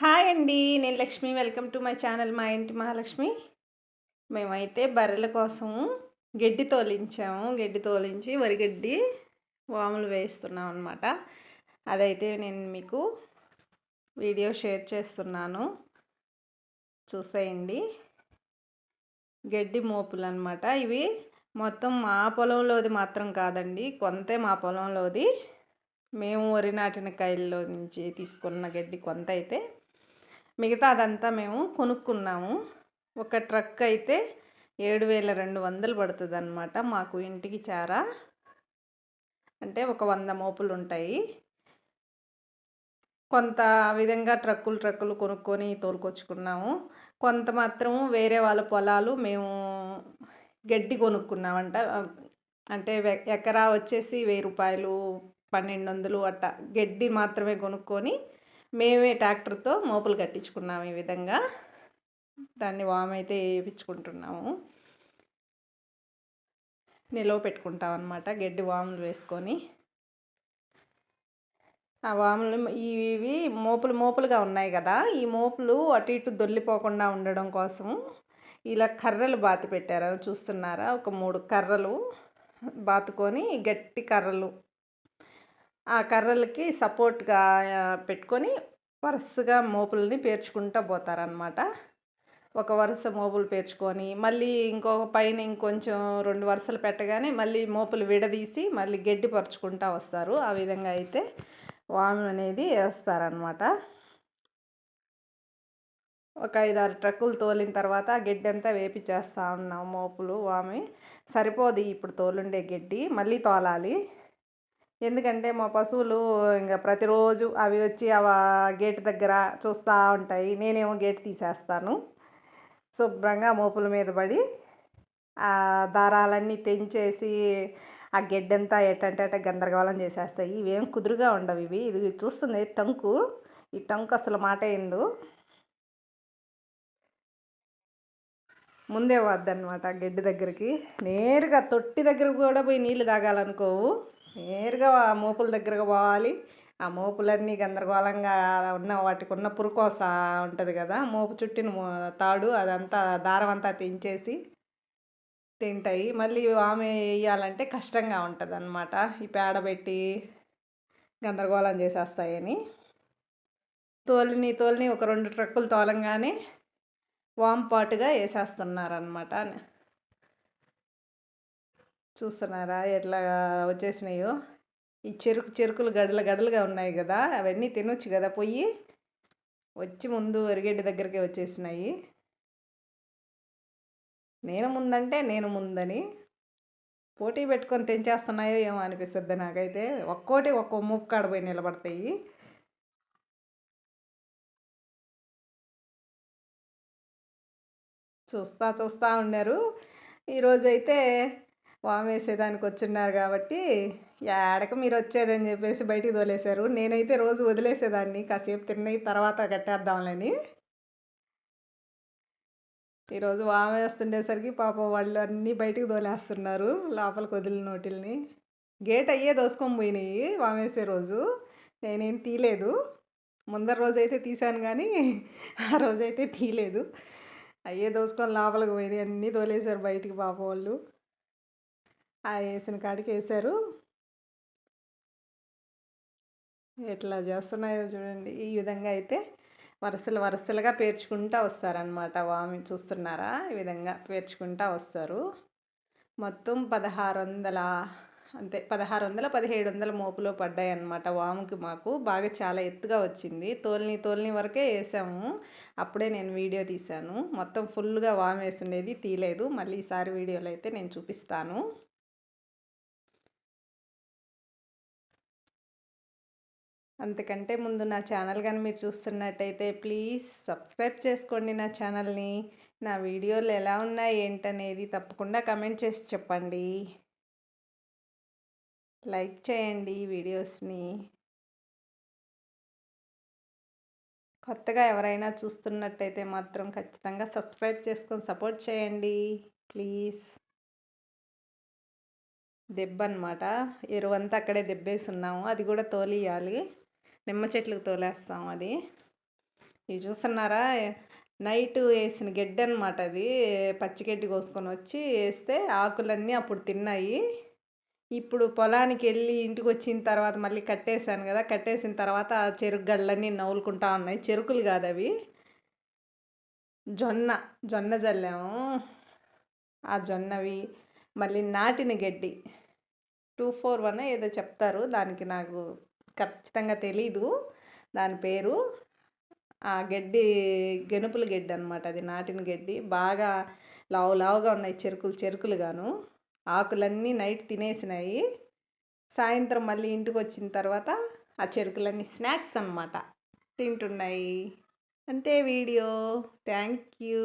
Hi అండి. నేను Lakshmi. Welcome to my channel మా ఇంటి మహాలక్ష్మి. మేమైతే బర్రెల కోసం గడ్డి తోలించాము. గడ్డి తోలించి వరిగడ్డి వాములు వేస్తున్నాం అనమాట. అదైతే నేను మీకు వీడియో షేర్ చేస్తున్నాను. చూసేయండి. గడ్డి మోపులు అనమాట ఇవి. మొత్తం మా పొలంలోది మాత్రం కాదండి, కొంతే మా పొలంలోది. మేము వరి నాటిన కాయల్లో నుంచి తీసుకున్న గడ్డి కొంత అయితే, మిగతా అదంతా మేము కొనుక్కున్నాము. ఒక ట్రక్ అయితే 7,200 పడుతుంది అనమాట మాకు ఇంటికి చారా. అంటే ఒక 100 మోపులు ఉంటాయి. కొంత విధంగా ట్రక్కులు కొనుక్కొని తోలుకొచ్చుకున్నాము. కొంత మాత్రం వేరే వాళ్ళ పొలాలు మేము గడ్డి కొనుక్కున్నామంట. అంటే ఎకరా వచ్చేసి 1000 రూపాయలు, 1200 అట్టా గడ్డి మాత్రమే కొనుక్కొని మేమే ట్రాక్టర్తో మోపులు కట్టించుకున్నాము. ఈ విధంగా దాన్ని వామైతే వేయించుకుంటున్నాము. నిలవ పెట్టుకుంటాం అన్నమాట గడ్డి వాములు వేసుకొని. ఆ వాములు ఇవి మోపులుగా ఉన్నాయి కదా, ఈ మోపులు అటు ఇటు దొల్లిపోకుండా ఉండడం కోసం ఇలా కర్రలు బాతి పెట్టారు, చూస్తున్నారా? ఒక 3 కర్రలు బాతుకొని, గట్టి కర్రలు, ఆ కర్రలకి సపోర్ట్గా పెట్టుకొని వరుసగా మోపుల్ని పేర్చుకుంటూ పోతారనమాట. ఒక వరుస మోపులు పేర్చుకొని మళ్ళీ ఇంకొక పైన ఇంకొంచెం 2 వరుసలు పెట్టగానే మళ్ళీ మోపులు విడదీసి మళ్ళీ గడ్డి పరుచుకుంటూ వస్తారు. ఆ విధంగా అయితే వాము అనేది వేస్తారనమాట. ఒక 5-6 ట్రక్కులు తోలిన తర్వాత ఆ గడ్డి అంతా వేపించేస్తూ ఉన్నాం. మోపులు వామి సరిపోదు ఇప్పుడు తోలుండే గడ్డి, మళ్ళీ తోలాలి. ఎందుకంటే మా పశువులు ఇంకా ప్రతిరోజు అవి వచ్చి గేటు దగ్గర చూస్తూ ఉంటాయి. నేనేమో గేటు తీసేస్తాను. శుభ్రంగా మోపుల మీద పడి ఆ దారాలన్నీ తెంచేసి ఆ గడ్డంతా ఎట్టంటే గందరగోళం చేసేస్తాయి. ఇవేం కుదురుగా ఉండవు. ఇది చూస్తుంది టంకు, ఈ టంకు అసలు మాట ఏందో ముందే వద్దనమాట. గడ్డి దగ్గరికి నేరుగా తొట్టి దగ్గరకు కూడా పోయి నీళ్ళు తాగాలనుకోవు, నేరుగా మోపుల దగ్గరకు పోవాలి. ఆ మోపులన్నీ గందరగోళంగా ఉన్న వాటికి ఉన్న పురుకోస ఉంటుంది కదా, మోపు చుట్టిన తాడు అదంతా దారం అంతా తెంచేసి తింటాయి. మళ్ళీ ఆమె వేయాలంటే కష్టంగా ఉంటుంది అన్నమాట. ఈ పేడ పెట్టి గందరగోళం చేసేస్తాయని తోలిని ఒక 2 ట్రక్కులు తోలంగానే వాంపాటుగా వేసేస్తున్నారనమాట. చూస్తున్నారా ఎట్లా వచ్చేసినాయో? ఈ చెరుకులు గడలుగా ఉన్నాయి కదా, అవన్నీ తినొచ్చు కదా పొయ్యి. వచ్చి ముందు ఎరిగేటి దగ్గరికి వచ్చేసినాయి. నేను ముందని పోటీ పెట్టుకొని తెంచేస్తున్నాయో ఏమో అనిపిస్తుంది నాకైతే. ఒక్కో ముక్కు కాడ పోయి నిలబడతాయి. చూస్తూ ఉన్నారు. ఈరోజైతే వాము వేసేదానికి వచ్చిన్నారు కాబట్టి ఏడక మీరు వచ్చేదని చెప్పేసి బయటికి తోలేశారు. నేనైతే రోజు వదిలేసేదాన్ని, కాసేపు తిన్నవి తర్వాత కట్టేద్దాంలని. ఈరోజు వాము వేస్తుండేసరికి పాపం వాళ్ళు అన్నీ బయటికి తోలేస్తున్నారు, లోపలికి వదిలిన నోటిల్ని. గేట్ అయ్యే దోసుకొని పోయినాయి వాము వేసే రోజు. నేనేం తీయలేదు. ముందర రోజైతే తీశాను కానీ ఆ రోజైతే తీయలేదు. అయ్యే దోసుకొని లోపలికి పోయినాయి, అన్నీ తోలేశారు బయటికి పాపం వాళ్ళు. ఆ వేసిన కాడికి వేశారు. ఎట్లా చేస్తున్నాయో చూడండి. ఈ విధంగా అయితే వరుసలుగా పేర్చుకుంటూ వస్తారనమాట. వామి చూస్తున్నారా? ఈ విధంగా పేర్చుకుంటూ వస్తారు. మొత్తం 1600 అంతే, 1600 1700 మోపులో పడ్డాయి అన్నమాట వాముకి. మాకు బాగా చాలా ఎత్తుగా వచ్చింది. తోలిని వరకే వేసాము. అప్పుడే నేను వీడియో తీశాను. మొత్తం ఫుల్గా వాము వేసుండేది తీయలేదు. మళ్ళీ ఈసారి వీడియోలో అయితే నేను చూపిస్తాను. అంతకంటే ముందు నా ఛానల్ కానీ మీరు చూస్తున్నట్టయితే ప్లీజ్ సబ్స్క్రైబ్ చేసుకోండి నా ఛానల్ని. నా వీడియోలు ఎలా ఉన్నాయి ఏంటనేది తప్పకుండా కమెంట్ చేసి చెప్పండి. లైక్ చేయండి వీడియోస్ని. కొత్తగా ఎవరైనా చూస్తున్నట్టయితే మాత్రం ఖచ్చితంగా సబ్స్క్రైబ్ చేసుకొని సపోర్ట్ చేయండి ప్లీజ్. దెబ్బ అనమాట, ఎరువంతా అక్కడే దెబ్బేసి ఉన్నాము. అది కూడా తోలియాలి. నిమ్మ చెట్లకు తోలేస్తాం అది. ఇవి చూస్తున్నారా? నైట్ ఏసిన గెడ్డనమాట అది. పచ్చి గడ్డి కోసుకొని వచ్చి ఏస్తే ఆకులన్నీ అప్పుడు తిన్నాయి. ఇప్పుడు పొలానికెళ్ళి ఇంటికొచ్చిన తర్వాత మళ్ళీ కట్టేసాను గదా! కట్టేసిన తర్వాత ఆ చెరుకు గడలన్నీ నములుకుంటా ఉన్నాయి. చెరుకులు గాదవి. జొన్న జల్లాము. ఆ జొన్నవి, మళ్ళీ నాటిన గడ్డి 241 ఏదో చెప్తారు. దానికి నాకు ఖచ్చితంగా తెలీదు దాని పేరు. ఆ గడ్డి గెనుపుల గడ్డి అనమాట అది. నాటిన గడ్డి బాగా లావు లావుగా ఉన్నాయి చెరుకులుగాను. ఆకులన్నీ నైట్ తినేసినాయి. సాయంత్రం మళ్ళీ ఇంటికొచ్చిన తర్వాత ఆ చెరుకులన్నీ స్నాక్స్ అనమాట తింటున్నాయి. అంతే వీడియో. Thank you.